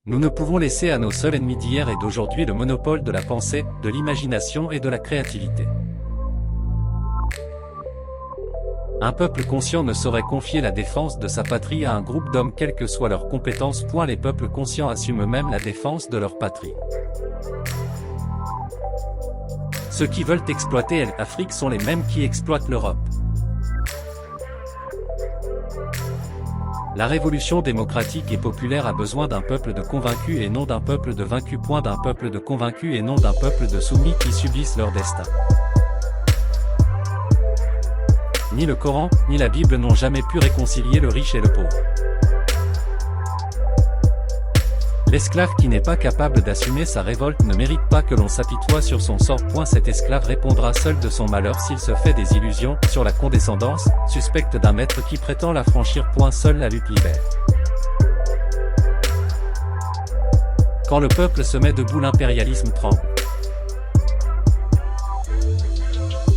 Nous ne pouvons laisser à nos seuls ennemis d'hier et d'aujourd'hui le monopole de la pensée, de l'imagination et de la créativité. Un peuple conscient ne saurait confier la défense de sa patrie à un groupe d'hommes quelles que soient leurs compétences. Les peuples conscients assument eux-mêmes la défense de leur patrie. Ceux qui veulent exploiter l'Afrique sont les mêmes qui exploitent l'Europe. La révolution démocratique et populaire a besoin d'un peuple de convaincus et non d'un peuple de vaincus. D'un peuple de convaincus et non d'un peuple de soumis qui subissent leur destin. Ni le Coran, ni la Bible n'ont jamais pu réconcilier le riche et le pauvre. L'esclave qui n'est pas capable d'assumer sa révolte ne mérite pas que l'on s'apitoie sur son sort. Cet esclave répondra seul de son malheur s'il se fait des illusions sur la condescendance, suspecte d'un maître qui prétend l'affranchir. Seule la lutte libère. Quand le peuple se met debout, l'impérialisme tremble.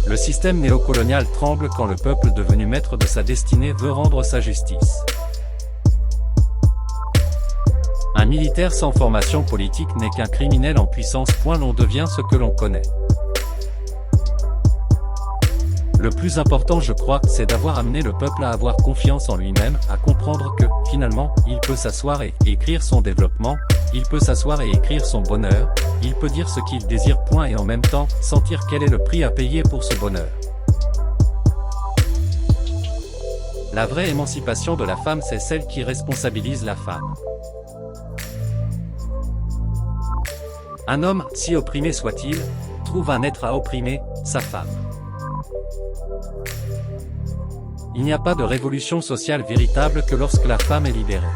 Le système néocolonial tremble quand le peuple devenu maître de sa destinée veut rendre sa justice. Un militaire sans formation politique n'est qu'un criminel en puissance. L'on devient ce que l'on connaît. Le plus important, je crois, c'est d'avoir amené le peuple à avoir confiance en lui-même, à comprendre que, finalement, il peut s'asseoir et écrire son développement, il peut s'asseoir et écrire son bonheur, il peut dire ce qu'il désire. Et en même temps, sentir quel est le prix à payer pour ce bonheur. La vraie émancipation de la femme, c'est celle qui responsabilise la femme. Un homme, si opprimé soit-il, trouve un être à opprimer, sa femme. Il n'y a pas de révolution sociale véritable que lorsque la femme est libérée.